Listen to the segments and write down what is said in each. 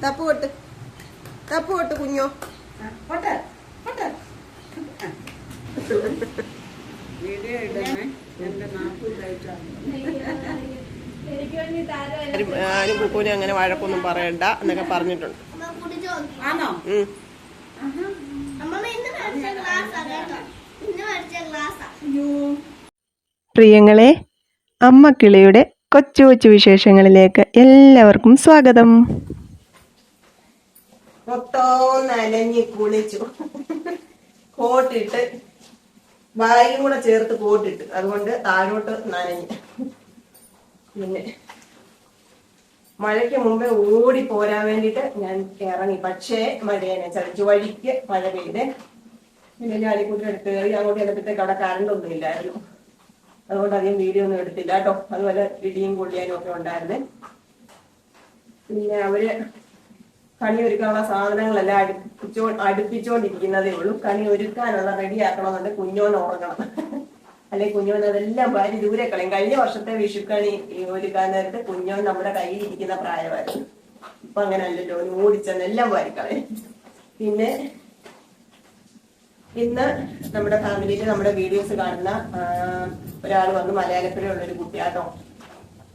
തപ്പ് കൊട്ട് തപ്പ് കൊട്ട് കുഞ്ഞോ. ഞാനും കുക്കൂനെ അങ്ങനെ വഴക്കൊന്നും പറയണ്ട എന്നൊക്കെ പറഞ്ഞിട്ടുണ്ട്. പ്രിയങ്ങളെ, അമ്മ കിളിയുടെ കൊച്ചു കൊച്ചു വിശേഷങ്ങളിലേക്ക് എല്ലാവർക്കും സ്വാഗതം. മൊത്തം നനഞ്ഞ് കുളിച്ചു, കോട്ടിട്ട് വായും കൂടെ ചേർത്ത് കോട്ടിട്ട്, അതുകൊണ്ട് താഴോട്ട് നനഞ്ഞ്. പിന്നെ മഴയ്ക്ക് മുമ്പേ ഓടി പോരാൻ വേണ്ടിട്ട് ഞാൻ ഇറങ്ങി. പക്ഷേ മഴേനെ ചതിച്ചു, വഴിക്ക് മഴ പെയ്തേ. പിന്നെ ഞാലിക്കൂട്ടി എടുത്ത് കയറി. അങ്ങോട്ട് ചെന്നപ്പോഴത്തേക്ക് അവിടെ കറണ്ടൊന്നും ഇല്ലായിരുന്നു, അതുകൊണ്ട് അധികം വീഡിയോ ഒന്നും എടുത്തില്ല കേട്ടോ. അതുപോലെ ഇടിയും കൊള്ളിയാനും ഒക്കെ ഉണ്ടായിരുന്നേ. പിന്നെ അവര് കണി ഒരുക്കാനുള്ള സാധനങ്ങളെല്ലാം അടുപ്പിച്ചോണ്ടിരിക്കുന്നതേ ഉള്ളൂ. കണി ഒരുക്കാനുള്ള റെഡിയാക്കണമെന്നുണ്ട്. കുഞ്ഞോൻ ഉറങ്ങണം, അല്ലെങ്കിൽ കുഞ്ഞോൻ അതെല്ലാം ഭാര്യ ദൂരെ കളയും. കഴിഞ്ഞ വർഷത്തെ വിഷുക്കണി ഒരുക്കാൻ നേരത്തെ കുഞ്ഞോൻ നമ്മുടെ കയ്യിൽ ഇരിക്കുന്ന പ്രായമായിരുന്നു. ഇപ്പൊ അങ്ങനെ അല്ലല്ലോ, ഓടിച്ചെന്ന് എല്ലാം വാരിക്കളയും. പിന്നെ ഇന്ന് നമ്മുടെ ഫാമിലിയിൽ നമ്മുടെ വീഡിയോസ് കാണുന്ന ഒരാൾ വന്ന് മലയാളത്തിലുള്ളൊരു കുട്ടിയാട്ടോ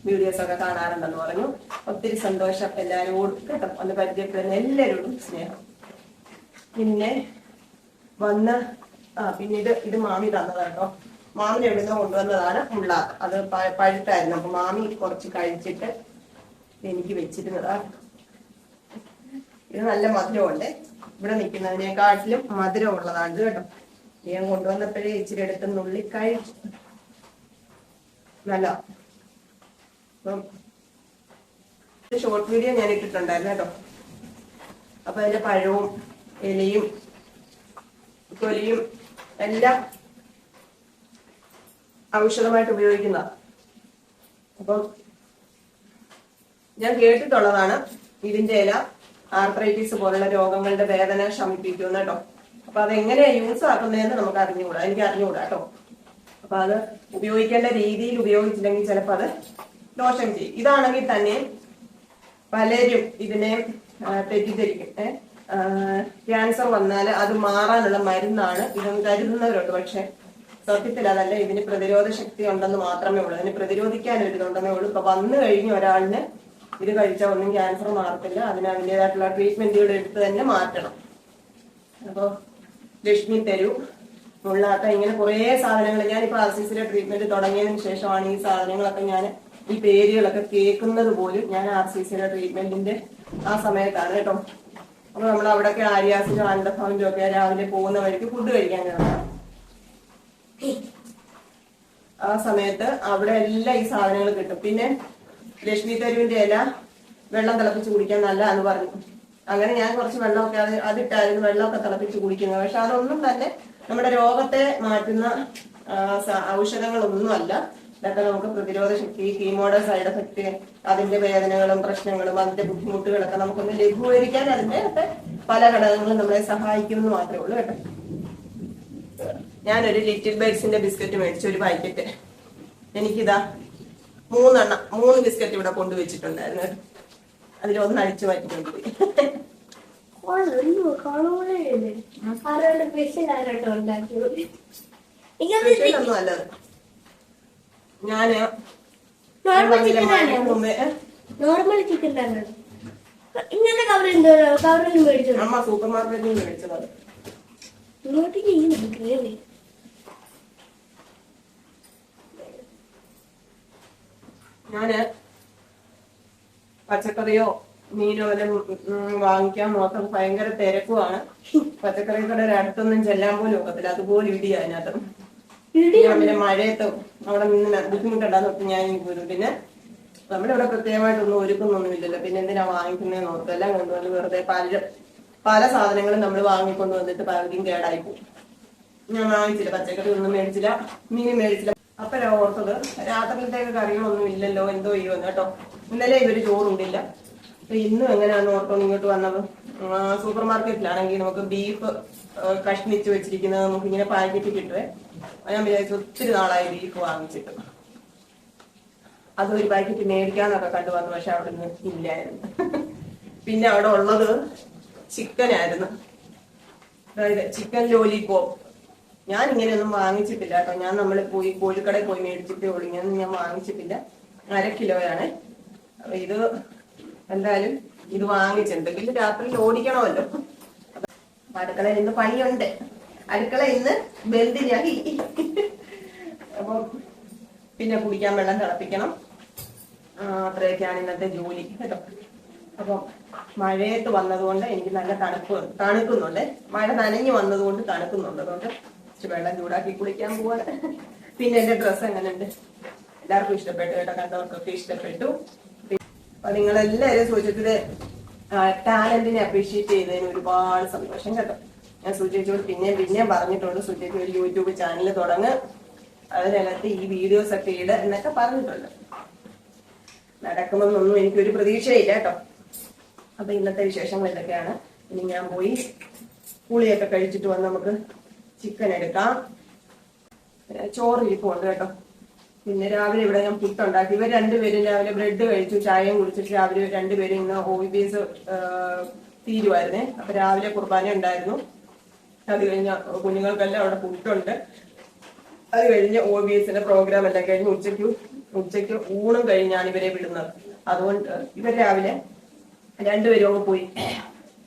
വീഡിയോസ് ഒക്കെ കാണാറുണ്ടെന്ന് പറഞ്ഞു. ഒത്തിരി സന്തോഷം എല്ലാവരോടും കേട്ടോ. ഒന്ന് പരിചയപ്പെടുന്ന എല്ലാവരോടും സ്നേഹം. പിന്നെ വന്ന് പിന്നീട് ഇത് മാമി തന്നതാട്ടോ. മാമിന് എവിടുന്ന് കൊണ്ടുവന്നതാണ് മുള്ളാത്ത. അത് പഴുത്തായിരുന്നു. അപ്പൊ മാമി കുറച്ച് കഴിച്ചിട്ട് എനിക്ക് വെച്ചിരുന്നതാ. ഇത് നല്ല മധുരമുണ്ട്. ഇവിടെ നിൽക്കുന്നതിനെക്കാട്ടിലും മധുരമുള്ളതാണ് ഇത് കേട്ടോ. ഞാൻ കൊണ്ടുവന്നപ്പോഴേ ഇച്ചിരി എടുത്ത് നുള്ളി കഴിച്ചു. നല്ല ഷോർട്ട് വീഡിയോ ഞാൻ ഇട്ടിട്ടുണ്ടായിരുന്നു കേട്ടോ. അപ്പൊ അതിന്റെ പഴവും ഇലയും തൊലിയും എല്ലാം ഔഷധമായിട്ട് ഉപയോഗിക്കുന്ന. അപ്പം ഞാൻ കേട്ടിട്ടുള്ളതാണ് ഇതിന്റെ ഇല ആർത്രൈറ്റിസ് പോലുള്ള രോഗങ്ങളുടെ വേദന ശമിപ്പിക്കും കേട്ടോ. അപ്പൊ അതെങ്ങനെയാ യൂസ് ആക്കുന്നതെന്ന് നമുക്ക് അറിഞ്ഞുകൂടാ, എനിക്ക് അറിഞ്ഞുകൂടാ കേട്ടോ. അപ്പൊ അത് ഉപയോഗിക്കേണ്ട രീതിയിൽ ഉപയോഗിച്ചില്ലെങ്കിൽ ചിലപ്പോൾ അത് ദോഷം ചെയ്യും. ഇതാണെങ്കിൽ തന്നെ പലരും ഇതിനെ തെറ്റിദ്ധരിക്കും. ക്യാൻസർ വന്നാൽ അത് മാറാനുള്ള മരുന്നാണ് ഇതെന്ന് കരുതുന്നവരുണ്ട്. പക്ഷെ സത്യത്തിൽ അതല്ല. ഇതിന് പ്രതിരോധ ശക്തി ഉണ്ടെന്ന് മാത്രമേ ഉള്ളൂ. അതിന് പ്രതിരോധിക്കാൻ ഒരു ഇതുണ്ടെന്നേ ഉള്ളൂ. ഇപ്പൊ വന്നു കഴിഞ്ഞ ഒരാളിന് ഇത് കഴിച്ചാൽ ഒന്നും ക്യാൻസർ മാറത്തില്ല. അതിന് അതിൻ്റെതായിട്ടുള്ള ട്രീറ്റ്മെന്റുകൾ എടുത്ത് തന്നെ മാറ്റണം. അപ്പൊ ലക്ഷ്മി തരൂ, മുള്ളാത്ത, ഇങ്ങനെ കുറെ സാധനങ്ങൾ. ഞാനിപ്പോ RCCയുടെ ട്രീറ്റ്മെന്റ് തുടങ്ങിയതിന് ശേഷമാണ് ഈ സാധനങ്ങളൊക്കെ ഞാൻ ഈ പേരുകളൊക്കെ കേൾക്കുന്നത് പോലും. ഞാൻ RCCയുടെ ട്രീറ്റ്മെന്റിന്റെ ആ സമയത്താണ് കേട്ടോ. അപ്പൊ നമ്മൾ അവിടെയൊക്കെ ആര്യാസിനും ആനന്ദഭവനിലും ഒക്കെ രാവിലെ പോകുന്ന വഴിക്ക് ഫുഡ് കഴിക്കാൻ കയറണം. ആ സമയത്ത് അവിടെ എല്ലാം ഈ സാധനങ്ങൾ കിട്ടും. പിന്നെ ലക്ഷ്മി തരുവിന്റെ ഇല വെള്ളം തിളപ്പിച്ച് കുടിക്കാൻ നല്ലതാന്ന് പറഞ്ഞു. അങ്ങനെ ഞാൻ കുറച്ച് വെള്ളമൊക്കെ അതിട്ടായിരുന്നു വെള്ളമൊക്കെ തിളപ്പിച്ച് കുടിക്കുന്നത്. പക്ഷെ അതൊന്നും തന്നെ നമ്മുടെ രോഗത്തെ മാറ്റുന്ന ഔഷധങ്ങളൊന്നും അല്ല. ഇതൊക്കെ നമുക്ക് പ്രതിരോധ ശക്തി, കീമോയുടെ സൈഡ് എഫക്ട്, അതിന്റെ വേദനകളും പ്രശ്നങ്ങളും അതിന്റെ ബുദ്ധിമുട്ടുകളൊക്കെ നമുക്കൊന്ന് ലഘൂകരിക്കാൻ അതിന്റെ പല ഘടകങ്ങളും നമ്മളെ സഹായിക്കുമെന്ന് മാത്രമേ ഉള്ളൂ കേട്ടോ. ഞാനൊരു ലിറ്റിൽ ബൈറ്റ്സിന്റെ ബിസ്ക്കറ്റ് മേടിച്ചു, ഒരു പാക്കറ്റ്. എനിക്കിതാ 3 ബിസ്ക്കറ്റ് ഇവിടെ കൊണ്ടുവച്ചിട്ടുണ്ടായിരുന്നു. അതിലൊന്ന് അടിച്ചു മാറ്റിക്കൊണ്ട് പോയി. ഒന്നും അല്ലത്. ഞാന് അമ്മ സൂപ്പർ മാർക്കറ്റിൽ നിന്ന് മേടിച്ചത്. ഞാന് പച്ചക്കറിയോ മീനോ എല്ലാം വാങ്ങിക്കാൻ നോക്കാൻ ഭയങ്കര തിരക്കുമാണ്. പച്ചക്കറി കടയുടെ അടുത്തൊന്നും ചെല്ലാൻ പോലും ഒക്കത്തില്ല, അതുപോലെ ഇടിയാ അതിനകത്ത്. പിന്നെ മഴയത്ത് അവിടെ നിന്ന് ബുദ്ധിമുട്ടുണ്ടാന്ന് തൊട്ട് ഞാൻ പോരും. പിന്നെ നമ്മുടെ ഇവിടെ പ്രത്യേകമായിട്ടൊന്നും ഒരുക്കുന്നൊന്നും ഇല്ലല്ലോ, പിന്നെ എന്തിനാ വാങ്ങിക്കുന്നതെന്ന് ഓർത്ത് എല്ലാം കൊണ്ടുവന്ന് വെറുതെ പല സാധനങ്ങളും നമ്മൾ വാങ്ങിക്കൊണ്ട് വന്നിട്ട് പലരും കേടായി പോകും. ഞാൻ വാങ്ങിച്ചില്ല, പച്ചക്കറി ഒന്നും മേടിച്ചില്ല, മീൻ മേടിച്ചില്ല. അപ്പഴാ ഓർത്തത് രാത്രിയിലത്തേക്ക് കറികളൊന്നും ഇല്ലല്ലോ, എന്തോ ചെയ്യുമെന്ന് കേട്ടോ. ഇന്നലെ ഇവര് ചോറുണ്ടില്ല. ഇന്നും എങ്ങനെയാണെന്ന് ഓർത്തോണ്ട് ഇങ്ങോട്ട് വന്നത്. സൂപ്പർ മാർക്കറ്റിലാണെങ്കിൽ നമുക്ക് ബീഫ് കഷ്ണിച്ച് വെച്ചിരിക്കുന്നത് നമുക്ക് ഇങ്ങനെ പാക്കറ്റ് കിട്ടുവേ. ഞാൻ വിചാരിച്ചു ഒത്തിരി നാളായി ബീഫ് വാങ്ങിച്ചിട്ട് അതൊരു പാക്കറ്റ് മേടിക്കാന്നൊക്കെ കണ്ടു വന്നു. പക്ഷെ അവിടെ നിന്ന് ഇല്ലായിരുന്നു. പിന്നെ അവിടെ ഉള്ളത് ചിക്കൻ ആയിരുന്നു, അതായത് ചിക്കൻ ലോലിപോപ്പ്. ഞാൻ ഇങ്ങനെയൊന്നും വാങ്ങിച്ചിട്ടില്ല കേട്ടോ. നമ്മൾ പോയി കോഴിക്കടയിൽ പോയി മേടിച്ചിട്ടേ ഉള്ളൂ, ഇങ്ങനെയൊന്നും ഞാൻ വാങ്ങിച്ചിട്ടില്ല. 1/2 കിലോയാണ്. അപ്പൊ ഇത് എന്തായാലും ഇത് വാങ്ങിച്ചെന്തെങ്കിലും രാത്രി ഓടിക്കണമല്ലോ. അടുക്കളയിൽ ഇന്ന് പണിയുണ്ട്, അടുക്കള ഇന്ന് ബന്ദിനായി. അപ്പം പിന്നെ കുടിക്കാൻ വെള്ളം തിളപ്പിക്കണം. അത്രയൊക്കെയാണ് ഇന്നത്തെ ജോലി കേട്ടോ. അപ്പം മഴയത്ത് വന്നതുകൊണ്ട് എനിക്ക് നല്ല തണുക്കുന്നുണ്ട്. മഴ നനഞ്ഞു വന്നതുകൊണ്ട് തണുക്കുന്നുണ്ട്. അതുകൊണ്ട് വെള്ളം ചൂടാക്കി കുളിക്കാൻ പോവാണ്. പിന്നെ എന്റെ ഡ്രസ്സ് എങ്ങനെയുണ്ട്? എല്ലാവർക്കും ഇഷ്ടപ്പെട്ടു കേട്ടോ, കണ്ടവർക്കൊക്കെ ഇഷ്ടപ്പെട്ടു. അപ്പൊ നിങ്ങളെല്ലാവരും ചോദിച്ചത് ടാലന്റിനെ അപ്രീഷിയേറ്റ് ചെയ്തതിന് ഒരുപാട് സന്തോഷം കേട്ടോ. ഞാൻ സുചേച്ചിയോട് പിന്നെയും പറഞ്ഞിട്ടുണ്ട്, സുചേച്ചി ഒരു യൂട്യൂബ് ചാനൽ തുടങ്ങ്, അതിനകത്ത് ഈ വീഡിയോസ് ഒക്കെ ഇട എന്നൊക്കെ പറഞ്ഞിട്ടുണ്ട്. നടക്കുമെന്നൊന്നും എനിക്കൊരു പ്രതീക്ഷയില്ല കേട്ടോ. അപ്പൊ ഇന്നത്തെ വിശേഷങ്ങൾ ഇതൊക്കെയാണ്. ഇനി ഞാൻ പോയി പുളിയൊക്കെ കഴിച്ചിട്ട് വന്ന് നമുക്ക് ചിക്കൻ എടുക്കാം. ചോറ് ഇരിപ്പുണ്ട് കേട്ടോ. പിന്നെ രാവിലെ ഇവിടെ ഞാൻ പുട്ടുണ്ടാക്കി. ഇവർ രണ്ടുപേരും രാവിലെ ബ്രെഡ് കഴിച്ചു, ചായയും കുടിച്ചിട്ട് രാവിലെ രണ്ടുപേരും ഇന്ന് OBS തീരുമായിരുന്നേ. അപ്പൊ രാവിലെ കുർബാന ഉണ്ടായിരുന്നു. അത് കഴിഞ്ഞ കുഞ്ഞുങ്ങൾക്കെല്ലാം അവിടെ പുട്ടുണ്ട്. അത് കഴിഞ്ഞ് OBSന്റെ പ്രോഗ്രാം എല്ലാം കഴിഞ്ഞ് ഉച്ചയ്ക്ക് ഊണും കഴിഞ്ഞാണ് ഇവരെ വിടുന്നത്. അതുകൊണ്ട് ഇവർ രാവിലെ രണ്ടുപേരും അങ്ങ് പോയി.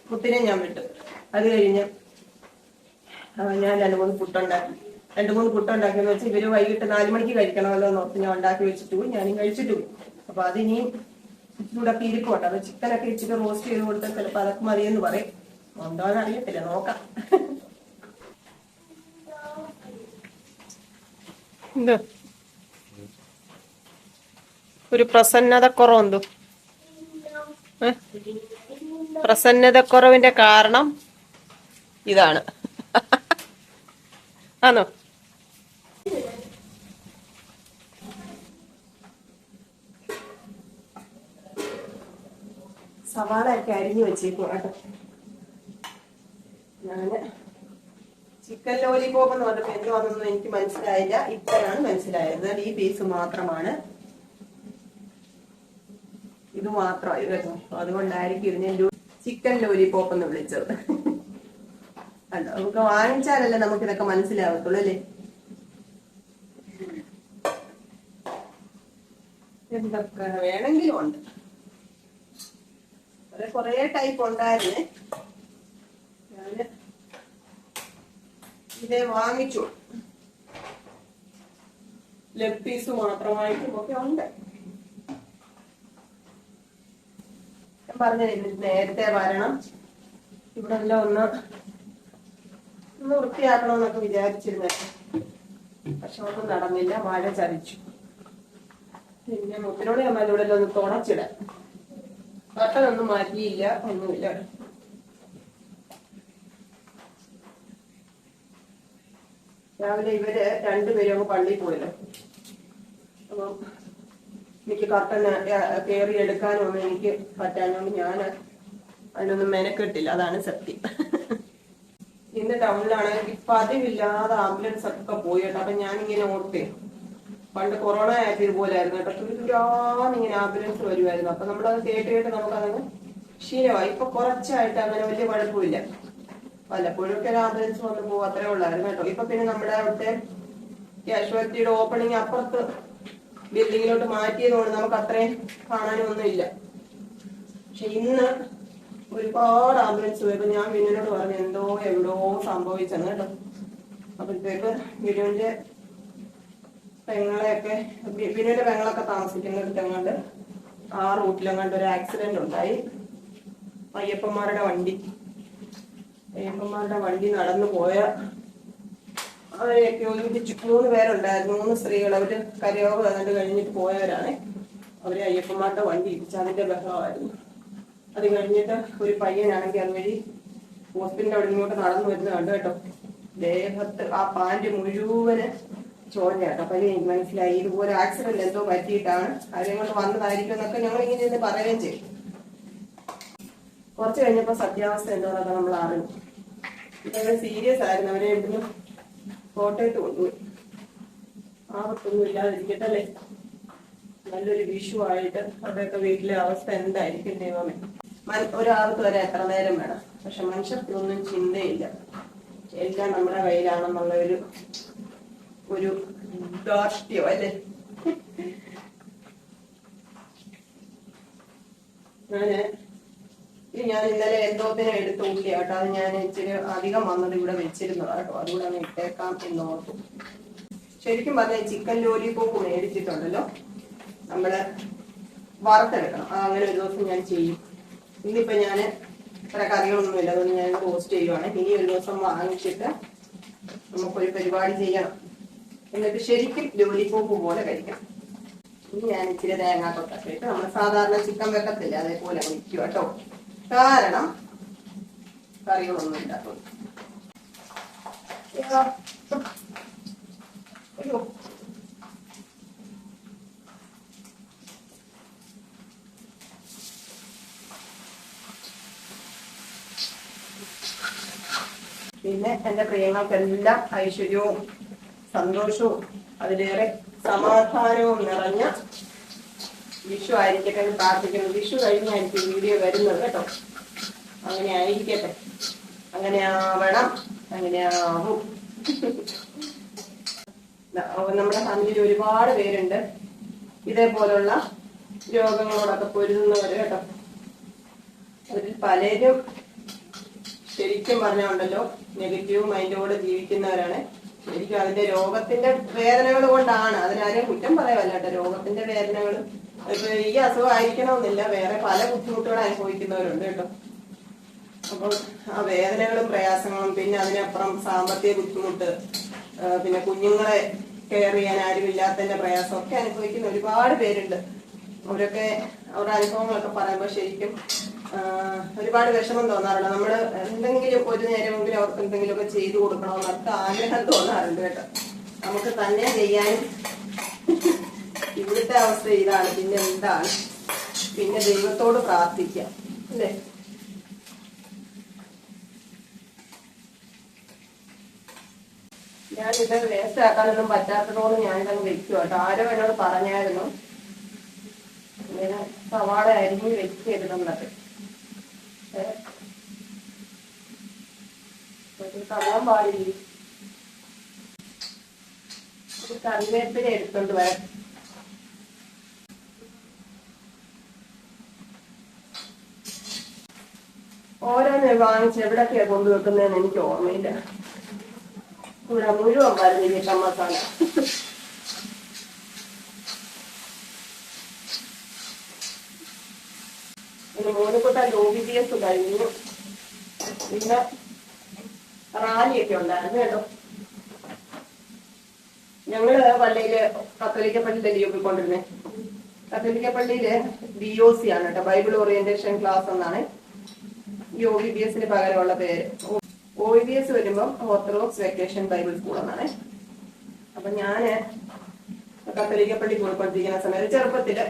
പുട്ടിനെ ഞാൻ വിട്ടു. അത് കഴിഞ്ഞ് ഞാൻ 2-3 പുട്ടുണ്ടാക്കിയെന്ന് വെച്ചാൽ ഇവര് വൈകിട്ട് 4 മണിക്ക് കഴിക്കണമല്ലോ എന്നോർത്ത് ഞാൻ ഉണ്ടാക്കി വെച്ചിട്ട് പോയി. ഞാനും കഴിച്ചിട്ട് പോയി. അപ്പൊ അതിനിയും ചൂടൊക്കെ ഇരിക്കോട്ടെ. അത് ചിക്കനൊക്കെ ഇച്ചിരി റോസ്റ്റ് ചെയ്ത് കൊടുത്താൽ ചിലപ്പോൾ അതൊക്കെ മതിയെന്ന് പറയും. എന്താണെന്ന് അറിയത്തില്ല, നോക്കാം. ഒരു പ്രസന്നതക്കുറവെന്തോ? പ്രസന്നതക്കുറവിന്റെ കാരണം ഇതാണ്. ആണോ? സവാള ഒക്കെ അരിഞ്ഞു വെച്ചേക്കും കേട്ടോ. ഞാന് ചിക്കൻ ലോലിപോപ്പ് എന്ന് പറഞ്ഞപ്പോ എന്തുവാണെന്നൊന്നും എനിക്ക് മനസ്സിലായില്ല. ഇപ്പോഴാണ് മനസ്സിലായത്. ഈ പീസ് മാത്രമാണ്, ഇത് മാത്രമായി കേട്ടോ. അതുകൊണ്ടായിരിക്കും ഇതിനെ ചിക്കൻ ലോലിപോപ്പ് എന്ന് വിളിച്ചത്. അല്ലോ, നമുക്ക് വാങ്ങിച്ചാലല്ലേ നമുക്ക് ഇതൊക്കെ മനസ്സിലാവത്തുള്ളൂ അല്ലേ. എന്തൊക്കെ വേണമെങ്കിലും ഉണ്ട്. കൊറേ ടൈപ്പ് ഉണ്ടായിരുന്നേ. ഞാന് ഇതേ വാങ്ങിച്ചു. ലെഗ് പീസ് മാത്രമായിട്ടും ഒക്കെ ഉണ്ട്. ഞാൻ പറഞ്ഞ നേരത്തെ വരണം, ഇവിടെ എല്ലാം ഒന്ന് വൃത്തിയാക്കണമെന്നൊക്കെ വിചാരിച്ചിരുന്നേ. പക്ഷെ ഒന്നും നടന്നില്ല, മഴ ചതിച്ചു. പിന്നെ മുത്തിനോട് ഞാൻ ഇവിടെ എല്ലാം ഒന്ന് തുണച്ചിടാം. കട്ടനൊന്നും മാറ്റിയില്ല, ഒന്നുമില്ല. രാവിലെ ഇവര് രണ്ടുപേരും അങ്ങ് പള്ളിയിൽ പോയല്ലോ. അപ്പം എനിക്ക് കട്ടൻ കയറി എടുക്കാനൊന്നും എനിക്ക് പറ്റാഞ്ഞോണ്ട് ഞാൻ അതിനൊന്നും മെനക്കെട്ടില്ല. അതാണ് സത്യം. ഇന്ന് ടൗണിലാണെങ്കിൽ പതിവില്ലാതെ ആംബുലൻസ് ഒക്കെ പോയി കേട്ടോ. അപ്പൊ ഞാനിങ്ങനെ ഓർത്തേ, പണ്ട് കൊറോണ ആയപ്പോൾ ഇതുപോലായിരുന്നു കേട്ടോ. തുരുതുരാന്നിങ്ങനെ ആംബുലൻസ് വരുമായിരുന്നു. അപ്പൊ നമ്മളത് കേട്ട് നമുക്കതങ്ങ് ശീലമായി. ഇപ്പൊ കുറച്ചായിട്ട് അങ്ങനെ വലിയ കുഴപ്പമില്ല. വല്ലപ്പോഴും ഒക്കെ ആംബുലൻസ് വന്ന് പോകും, അത്രേ ഉള്ളായിരുന്നു കേട്ടോ. ഇപ്പൊ പിന്നെ നമ്മുടെ അവിടുത്തെ കാഷ്വാലിറ്റിയുടെ ഓപ്പണിങ് അപ്പുറത്ത് ബിൽഡിങ്ങിലോട്ട് മാറ്റിയതുകൊണ്ട് നമുക്ക് അത്രയും കാണാനൊന്നും ഇല്ല. പക്ഷെ ഇന്ന് ഒരുപാട് ആംബുലൻസ് പോയപ്പോ ഞാൻ വിനുവിനോട് പറഞ്ഞു എന്തോ എവിടോ സംഭവിച്ചെന്ന് കേട്ടോ. അപ്പോഴത്തേക്ക് വിനുവിന്റെ പെങ്ങളൊക്കെ താമസിക്കുന്നിടത്തെങ്ങാണ്ട് ആ റൂട്ടിലെങ്ങാണ്ട് ഒരു ആക്സിഡന്റ് ഉണ്ടായി. അയ്യപ്പന്മാരുടെ വണ്ടി നടന്നു പോയ അവരെയൊക്കെ ഒരുമിച്ച് 3 പേരുണ്ടായിരുന്നു. 3 സ്ത്രീകൾ. അവര് കരയോഗം ഏതാണ്ട് കഴിഞ്ഞിട്ട് പോയവരാണ്. അവരെ അയ്യപ്പന്മാരുടെ വണ്ടി ഇടിച്ച് അതിന്റെ ബഹളമായിരുന്നു. അത് കഴിഞ്ഞിട്ട് ഒരു പയ്യനാണെങ്കിൽ അതുവഴി ഹോസ്പിറ്റലിന്റെ അവിടെ ഇങ്ങോട്ട് നടന്നു വരുന്നത് കണ്ടു കേട്ടോ. ദേഹത്ത് ആ പാന്റ് മുഴുവന് ചോർഞ്ഞ കേട്ടോ. അപ്പൊ എനിക്ക് മനസ്സിലായി ഇതുപോലെ ആക്സിഡന്റ് എന്തോ പറ്റിയിട്ടാണ് അവരെ കൊണ്ട് വന്നതായിരിക്കും എന്നൊക്കെ ഞങ്ങൾ ഇങ്ങനെ പറയുകയും ചെയ്യും. കുറച്ച് കഴിഞ്ഞപ്പോ സത്യാവസ്ഥ എന്തോന്നൊക്കെ നമ്മൾ അറിഞ്ഞു. ഇതൊക്കെ സീരിയസ് ആയിരുന്നു. അവരെ ഇവിടുന്ന് കോട്ടയത്ത് കൊണ്ടുപോയി. ആപത്തൊന്നും ഇല്ലാതിരിക്കട്ടല്ലേ. നല്ലൊരു വിഷു ആയിട്ട് അവരുടെയൊക്കെ വീട്ടിലെ അവസ്ഥ എന്തായിരിക്കും ദൈവമേ. ഒരാൾക്ക് വരെ എത്ര നേരം വേണം. പക്ഷെ മനുഷ്യർക്കൊന്നും ചിന്തയില്ല, എല്ലാം നമ്മുടെ കയ്യിലാണെന്നുള്ള ഒരു ധാർഷ്ട്യം അല്ലേ. ഞാൻ ഇന്നലെ എന്തോത്തിനെ എടുത്ത് ഊട്ടി കേട്ടോ. അത് ഞാൻ ഇച്ചിരി അധികം വന്നത് ഇവിടെ വെച്ചിരുന്നതാ കേട്ടോ. അതുകൂടെ അങ്ങ് ഇട്ടേക്കാം എന്ന് ഓർത്തു. ശരിക്കും പറഞ്ഞാൽ ചിക്കൻ ലോലിപോപ്പ് മേടിച്ചിട്ടുണ്ടല്ലോ, നമ്മള് വറുത്തെടുക്കണം. അങ്ങനെ ഒരു ദിവസം ഞാൻ ചെയ്യും. ഇന്നിപ്പോ ഞാൻ ഇത്ര കറികളൊന്നുമില്ല, അതുകൊണ്ട് ഞാൻ റോസ്റ്റ് ചെയ്യുവാണ്. ഇനി ഒരു ദിവസം വാങ്ങിച്ചിട്ട് നമുക്കൊരു പരിപാടി ചെയ്യണം, എന്നിട്ട് ശരിക്കും ലോലിപോപ്പ് പോലെ കഴിക്കണം. ഇനി ഞാൻ ഇച്ചിരി തേങ്ങാക്കൊത്തൊക്കെ ഇട്ട് നമ്മൾ സാധാരണ ചിക്കൻ വെക്കത്തില്ല അതേപോലെ വയ്ക്കുക കേട്ടോ. കാരണം കറികളൊന്നും ഇല്ലാത്തത്. അയ്യോ, പിന്നെ എന്റെ പ്രിയങ്ങൾക്കെല്ലാം ഐശ്വര്യവും സന്തോഷവും അതിലേറെ സമാധാനവും നിറഞ്ഞ വിഷു ആയിരിക്കട്ടെ എന്ന് പ്രാർത്ഥിക്കുന്നു. വിഷു കഴിഞ്ഞായിരിക്കും വീഡിയോ വരുന്നത് കേട്ടോ. അങ്ങനെ ആയിരിക്കട്ടെ, അങ്ങനെ ആവണം, അങ്ങനെ ആവും. നമ്മുടെ ഫാമിലിയിൽ ഒരുപാട് പേരുണ്ട് ഇതേപോലുള്ള രോഗങ്ങളോടൊക്കെ പൊരുതുന്നവര് കേട്ടോ. അതിൽ പലരും ശരിക്കും പറഞ്ഞുണ്ടല്ലോ നെഗറ്റീവ് മൈൻഡോടെ ജീവിക്കുന്നവരാണ്. ശരിക്കും അതിന്റെ രോഗത്തിന്റെ വേദനകൾ കൊണ്ടാണ്, അതിനാരെയും കുറ്റം പറയാമല്ല കേട്ടോ. രോഗത്തിന്റെ വേദനകൾ ഇപ്പൊ ഈ അസുഖം ആയിരിക്കണമെന്നില്ല, വേറെ പല ബുദ്ധിമുട്ടുകളും അനുഭവിക്കുന്നവരുണ്ട് കേട്ടോ. അപ്പോൾ ആ വേദനകളും പ്രയാസങ്ങളും, പിന്നെ അതിനപ്പുറം സാമ്പത്തിക ബുദ്ധിമുട്ട്, പിന്നെ കുഞ്ഞുങ്ങളെ കെയർ ചെയ്യാൻ ആരുമില്ലാത്തതിന്റെ പ്രയാസം ഒക്കെ അനുഭവിക്കുന്ന ഒരുപാട് പേരുണ്ട്. അവരൊക്കെ അവരുടെ അനുഭവങ്ങളൊക്കെ പറയുമ്പോൾ ശരിക്കും ഒരുപാട് വിഷമം തോന്നാറുണ്ട്. നമ്മള് എന്തെങ്കിലും ഒരു നേരമെങ്കിലും അവർക്ക് എന്തെങ്കിലുമൊക്കെ ചെയ്തു കൊടുക്കണമെന്നൊക്കെ ആഗ്രഹം തോന്നാറുണ്ട് കേട്ടോ. നമുക്ക് തന്നെ ചെയ്യാനും ഇവിടുത്തെ അവസ്ഥ ഇതാണ്. പിന്നെ എന്താണ്, പിന്നെ ദൈവത്തോട് പ്രാർത്ഥിക്കാം അല്ലേ. ഞാനിത് വേസ്റ്റ് ആക്കാനൊന്നും പറ്റാത്തതുകൊണ്ട് ഞാനിതങ്ങ് വെക്കും കേട്ടോ. ആരോ എന്നോട് പറഞ്ഞായിരുന്നു ഇങ്ങനെ സവാള അരിഞ്ഞ് വെച്ചിരുന്നതൊക്കെ. തള്ളാൻ പാടില്ല. കറിവേപ്പില എടുത്തോണ്ട് വരാം. ഓരോന്ന് വാങ്ങിച്ച് എവിടൊക്കെയാ കൊണ്ടുവെക്കുന്നതെന്ന് എനിക്ക് ഓർമ്മയില്ല. ഇവിടെ മുഴുവൻ വരുന്ന ചിക്കൻ മസാല. പിന്നെ മോനുകുട്ട ലോബിഡിയസ് കഴിഞ്ഞു. പിന്നെ റാലിയൊക്കെ ഉണ്ടായിരുന്നു കേട്ടോ. ഞങ്ങള് പള്ളിയില് കത്തോലിക്ക പള്ളിയിലല്ലേ പോയിക്കൊണ്ടിരുന്നേ. കത്തോലിക്ക പള്ളിയില് BOC ആണ് കേട്ടോ, ബൈബിൾ ഓറിയന്റേഷൻ ക്ലാസ് എന്നാണ് ഈ OBBS പകരമുള്ള പേര്. OBBS വരുമ്പം ഓർത്തഡോക്സ് വെക്കേഷൻ ബൈബിൾ സ്കൂൾ എന്നാണ്. അപ്പൊ ഞാന് കത്തോലിക്ക പള്ളി പോയിക്കൊണ്ടിരിക്കുന്ന സമയത്ത് ചെറുപ്പത്തില്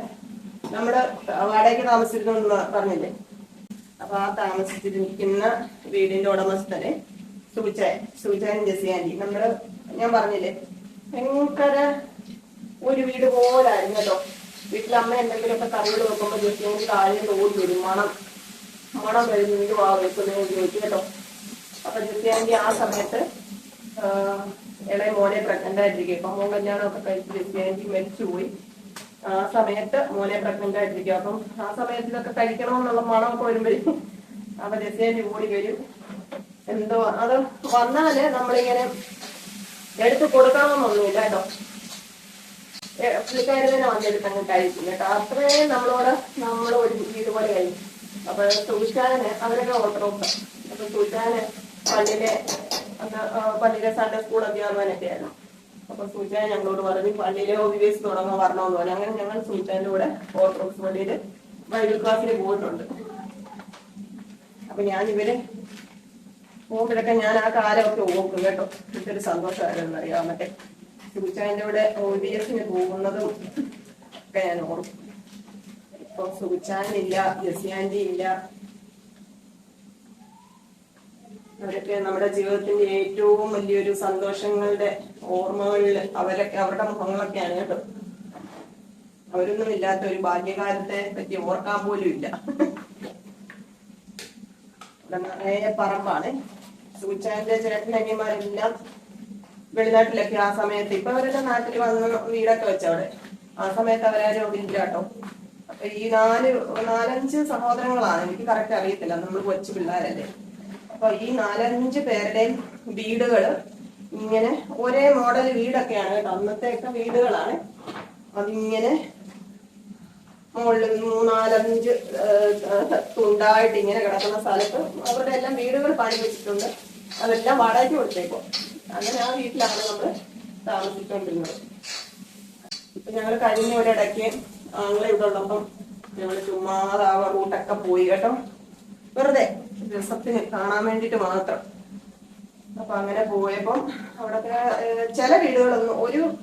നമ്മള് വാടകയ്ക്ക് താമസിച്ചിരുന്നു പറഞ്ഞില്ലേ. അപ്പൊ ആ താമസിച്ചിരിക്കുന്ന വീടിന്റെ ഉടമസ്ഥനെ സുബിച്ചായൻ ജെസി ആന്റി, ഞാൻ പറഞ്ഞില്ലേ ഭയങ്കര ഒരു വീട് പോലായിരുന്നു കേട്ടോ. വീട്ടിൽ അമ്മ എന്തെങ്കിലുമൊക്കെ കറികൾ വെക്കുമ്പോ ജെസി ആന്റി താഴെ തോടി വരും, മണം കഴിഞ്ഞ് വീട് വെക്കുന്നതിന് ചോദിച്ചു കേട്ടോ. അപ്പൊ ജെസി ആന്റി ആ സമയത്ത് ഇളയ മോനെ പ്രഗ്നന്റ് ആയിട്ടിരിക്കും. ഇപ്പൊ മോൻ കല്യാണമൊക്കെ കഴിച്ച് ജെസി ആന്റി മരിച്ചുപോയി. ആ സമയത്ത് മോനെ പ്രഗ്നന്റ് ആയിട്ടിരിക്കും. അപ്പം ആ സമയത്ത് ഇതൊക്കെ കഴിക്കണമെന്നുള്ള മണമൊക്കെ വരുമ്പോഴും അപ്പൊ ജെസി ആന്റി ഓടി വരും. എന്തോ അത് വന്നാല് നമ്മളിങ്ങനെ എടുത്ത് കൊടുക്കണമെന്നൊന്നുമില്ല കേട്ടോ. പുള്ളിക്കാരി തന്നെ വന്നെടുത്തങ്ങ് കഴിക്കും കേട്ടോ. അത്രയും നമ്മൾ ഒരു ഇതുപോലെ കഴിക്കും. അപ്പൊ സൂചാന് അവരൊക്കെ ഓർത്തഡോക്സ്. അപ്പൊ സൂചാന് പള്ളിയിലെ സൺഡേ സ്കൂൾ അധ്യാപകനൊക്കെ ആയിരുന്നു. അപ്പൊ സൂചാൻ ഞങ്ങളോട് പറഞ്ഞു പള്ളിയിലെ OBBS തുടങ്ങാൻ വരണമെന്ന് പറഞ്ഞു. അങ്ങനെ ഞങ്ങൾ സൂചാന്റെ കൂടെ ഓർത്തഡോക്സ് പള്ളിയില് ബൈബിൾ ക്ലാസ്സിന് പോയിട്ടുണ്ട്. അപ്പൊ ഞാൻ ഇവര് പോകുമ്പോഴൊക്കെ ഞാൻ ആ കാലമൊക്കെ ഓർക്കും കേട്ടോ. എനിക്കൊരു സന്തോഷമായിരുന്നു അറിയാം. മറ്റേ സൂചാന്റെ കൂടെ OBBS പോകുന്നതും ഒക്കെ ഞാൻ ഓർക്കും. ഇപ്പൊ സൂചാനില്ല, ജെസി ആന്റി ഇല്ല. അവരൊക്കെ നമ്മുടെ ജീവിതത്തിന്റെ ഏറ്റവും വലിയൊരു സന്തോഷങ്ങളുടെ ഓർമ്മകളിൽ അവരുടെ മുഖങ്ങളൊക്കെയാണ് കേട്ടോ. അവരൊന്നും ഇല്ലാത്ത ഒരു ബാല്യകാലത്തെ പറ്റി ഓർക്കാൻ പോലും ഇല്ല. ഇവിടെ നിറയെ പറമ്പാണ്. സൂച്ചാന്റെ ചേട്ടനനിയന്മാരെല്ലാം വെളിനാട്ടിലൊക്കെ ആ സമയത്ത്, ഇപ്പൊ അവരുടെ നാട്ടിൽ വന്ന് വീടൊക്കെ വെച്ചവിടെ. ആ സമയത്ത് അവരാരും അവിടെ ഇല്ല കേട്ടോ. അപ്പൊ ഈ 4-5 സഹോദരങ്ങളാണ്, എനിക്ക് കറക്റ്റ് അറിയത്തില്ല, നമ്മൾ കൊച്ചു പിള്ളേരല്ലേ. അപ്പൊ ഈ 4-5 പേരുടെയും വീടുകള് ഇങ്ങനെ ഒരേ മോഡൽ വീടൊക്കെയാണ് കേട്ടോ. അന്നത്തെയൊക്കെ വീടുകളാണ്. അതിങ്ങനെ മുകളിൽ 3-4-5 തുണ്ടായിട്ട് ഇങ്ങനെ കിടക്കുന്ന സ്ഥലത്ത് അവരുടെ എല്ലാം വീടുകൾ പണി വെച്ചിട്ടുണ്ട്. അതെല്ലാം വാടകയ്ക്ക് കൊടുത്തേക്കും. അങ്ങനെ ആ വീട്ടിലാണ് നമ്മൾ താമസിച്ചുകൊണ്ടിരുന്നത്. ഇപ്പൊ ഞങ്ങൾ കഴിഞ്ഞ ഒരിടയ്ക്ക് ആങ്ങളെ ഇവിടെ ഉള്ളപ്പം ഞങ്ങള് ചുമ്മാതെ ആ റൂട്ടൊക്കെ പോയി കേട്ടോ, വെറുതെ രസത്തിന് കാണാൻ വേണ്ടിട്ട് മാത്രം. അപ്പൊ അങ്ങനെ പോയപ്പം അവിടത്തെ ചില വീടുകളൊന്നും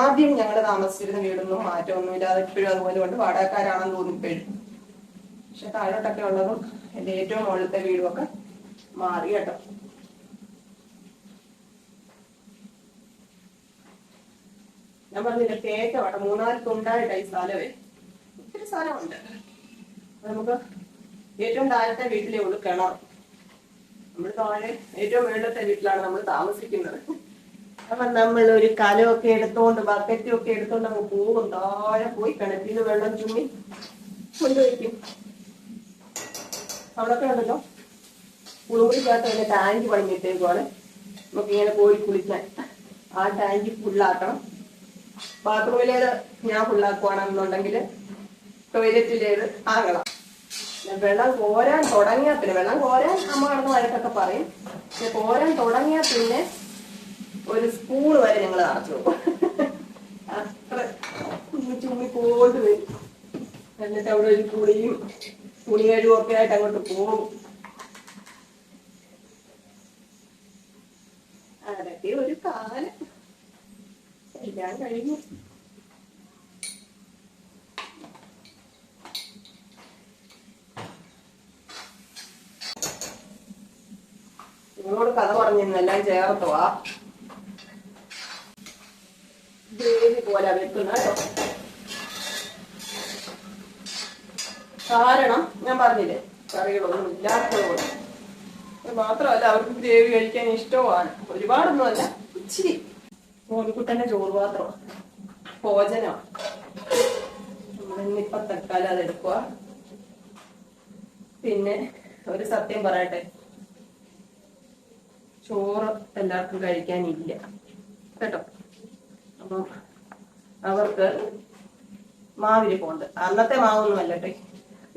ആദ്യം ഞങ്ങൾ താമസിച്ചിരുന്ന വീടൊന്നും മാറ്റമൊന്നും ഇല്ലാതെ ഇപ്പോഴും അതുപോലെ കൊണ്ട് വാടകക്കാരാണെന്ന് തോന്നി ഇപ്പോഴും. പക്ഷെ താഴോട്ടൊക്കെ ഉള്ളതും എന്റെ ഏറ്റവും മുകളിലത്തെ വീടും ഒക്കെ മാറി കേട്ടോ. ഞാൻ പറഞ്ഞില്ല, കേക്കവട്ടെ 3-4 തുണ്ടായിട്ടാ ഈ സ്ഥലമേ. ഒത്തിരി സ്ഥലമുണ്ട്. നമുക്ക് ഏറ്റവും താഴത്തെ വീട്ടിലേ ഉള്ളു കിണർ. നമ്മൾ താഴെ ഏറ്റവും മുകളിലത്തെ വീട്ടിലാണ് നമ്മൾ താമസിക്കുന്നത്. അപ്പൊ നമ്മൾ ഒരു കലമൊക്കെ എടുത്തോണ്ട് ബക്കറ്റും ഒക്കെ എടുത്തോണ്ട് അങ്ങ് പോകും. താഴെ പോയി കിണറ്റിൽ നിന്ന് വെള്ളം ചുമ്മി കൊണ്ടുവയ്ക്കും. അവിടൊക്കെ ഉണ്ടല്ലോ കുളിമുറിക്കകത്ത് തന്നെ ടാങ്ക് പണിഞ്ഞിട്ടേക്കുവാണ്. നമുക്കിങ്ങനെ പോയി കുളിക്കാൻ. ആ ടാങ്ക് ഫുള്ളാക്കണം. ബാത്റൂമിലേത് ഞാൻ ഫുള്ളാക്കുവാണെന്നുണ്ടെങ്കിൽ ടോയ്ലറ്റിലേത് ആകണം. വെള്ളം കോരാൻ തുടങ്ങിയാൽ പിന്നെ, വെള്ളം കോരാൻ അമ്മ കിടന്ന് വഴക്കൊക്കെ പറയും. പക്ഷെ കോരാൻ തുടങ്ങിയാൽ പിന്നെ ഒരു സ്പൂൺ വരെ ഞങ്ങൾ നിറച്ചു പോകും. അത്ര ചുമ്മി പോയിട്ട് വരും. എന്നിട്ട് അവിടെ ഒരു കുളിയും തുണി കഴിവും ഒക്കെ ആയിട്ട് അങ്ങോട്ട് പോകും. അതൊക്കെ ഒരു കാലം. എല്ലാം കഴിഞ്ഞു. നിങ്ങളോട് കഥ പറഞ്ഞെല്ലാം ചേർത്തുവാ ഗ്രേവി പോലെ വെക്കുന്ന കേട്ടോ. കാരണം ഞാൻ പറഞ്ഞില്ലേ, കറികളൊന്നും ഇല്ലാത്തതുകൊണ്ട്. അത് മാത്രമല്ല, അവർക്ക് ഗ്രേവി കഴിക്കാൻ ഇഷ്ടവുമാണ്. ഒരുപാടൊന്നും അല്ല, ഇച്ചിരി. മോനിക്കുട്ടന്റെ ചോറ് പാത്രം ഭോജനമാണ്. നമ്മളിന്നിപ്പൊ തൽക്കാലം അതെടുക്കുക. പിന്നെ ഒരു സത്യം പറയട്ടെ, ചോറ് എല്ലാവർക്കും കഴിക്കാനില്ല കേട്ടോ. അപ്പം അവർക്ക് മാവിരിപ്പുണ്ട്. അന്നത്തെ മാവൊന്നും അല്ലട്ടെ,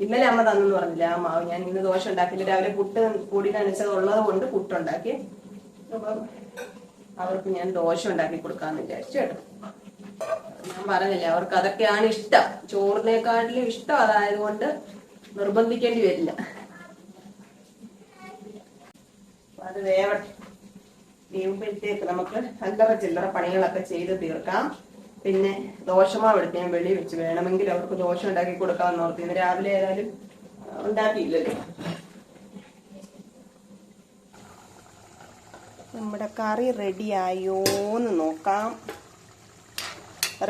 ഇന്നലെ അമ്മ തന്നെന്ന് പറഞ്ഞില്ല ആ മാവ്. ഞാൻ ഇന്ന് ദോശ ഉണ്ടാക്കില്ല, രാവിലെ പുട്ട് കൂടി നനച്ചതുള്ളത് കൊണ്ട് പുട്ടുണ്ടാക്കി. അപ്പം അവർക്ക് ഞാൻ ദോശ ഉണ്ടാക്കി കൊടുക്കാന്ന് വിചാരിച്ചു കേട്ടോ. ഞാൻ പറഞ്ഞില്ലേ, അവർക്ക് അതൊക്കെയാണ് ഇഷ്ടം. ചോറിനെക്കാട്ടിലും ഇഷ്ടം അതായതുകൊണ്ട് നിർബന്ധിക്കേണ്ടി വരില്ല. അത് വേവട്ടെ. വേവുമ്പോഴത്തേക്ക് നമുക്ക് അല്ലറ ചില്ലറ പണികളൊക്കെ ചെയ്ത് തീർക്കാം. പിന്നെ ദോശമാവ് എടുത്ത് ഞാൻ വെളി വെച്ച്, വേണമെങ്കിൽ അവർക്ക് ദോശ ഉണ്ടാക്കി കൊടുക്കാമെന്ന് ഓർത്ത്. ഇന്ന് രാവിലെ ഏതായാലും ഉണ്ടാക്കിയില്ലല്ലോ. നമ്മുടെ കറി റെഡിയായോന്ന് നോക്കാം.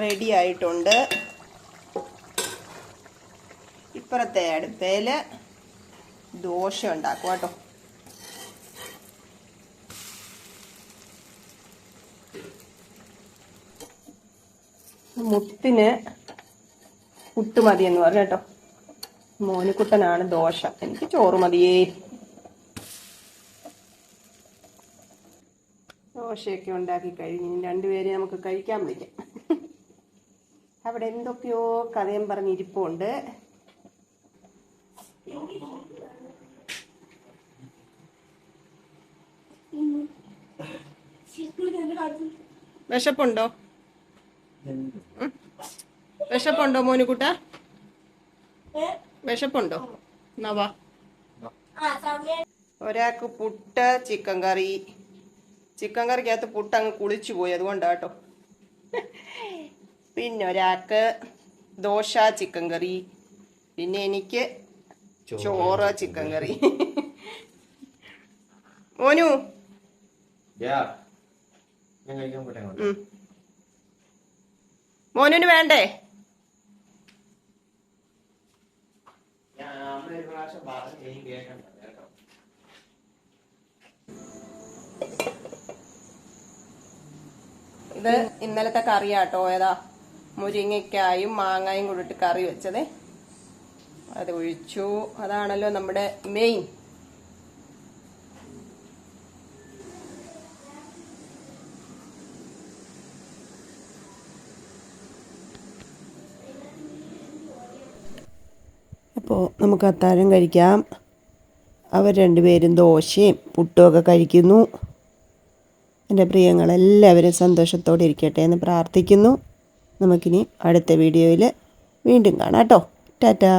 റെഡി ആയിട്ടുണ്ട്. ഇപ്പുറത്തെ അടുപ്പേല് ദോശ ഉണ്ടാക്കും കേട്ടോ. മുത്തിന് പുട്ട് മതിയെന്ന് പറഞ്ഞു കേട്ടോ. മോനിക്കുട്ടനാണ് ദോശ, എനിക്ക് ചോറ് മതിയേ. ദോശയൊക്കെ ഉണ്ടാക്കി കഴിഞ്ഞ് രണ്ടുപേരെ നമുക്ക് കഴിക്കാൻ വിളിക്കാം. അവിടെ എന്തൊക്കെയോ കഥയും പറഞ്ഞിരിപ്പുണ്ട്. വിശപ്പുണ്ടോ? വിശപ്പുണ്ടോ മോനുകുട്ട? വിശപ്പുണ്ടോ? നവാ. ഒരാൾക്ക് പുട്ട് ചിക്കൻ കറി. ചിക്കൻ കറിക്കകത്ത് പുട്ട് അങ്ങ് കുളിച്ചു പോയി, അതുകൊണ്ടാട്ടോ. പിന്നെ ഒരാൾക്ക് ദോശ ചിക്കൻ കറി. പിന്നെ എനിക്ക് ചോറ് ചിക്കൻ കറി. മോനു മോനുന് വേണ്ടേ? ഇത് ഇന്നലത്തെ കറിയാട്ടോ, ഏതാ മുരിങ്ങയ്ക്കായും മാങ്ങായും കൂടിയിട്ട് കറി വെച്ചത്. അത് ഒഴിച്ചു. അതാണല്ലോ നമ്മുടെ മെയിൻ. അപ്പോൾ നമുക്ക് അത്താഴം കഴിക്കാം. അവർ രണ്ടുപേരും ദോശയും പുട്ടുമൊക്കെ കഴിക്കുന്നു. എൻ്റെ പ്രിയങ്ങളെല്ലാവരും സന്തോഷത്തോടെ ഇരിക്കട്ടെ എന്ന് പ്രാർത്ഥിക്കുന്നു. നമുക്കിനി അടുത്ത വീഡിയോയിൽ വീണ്ടും കാണാം കേട്ടോ. ടാറ്റാ.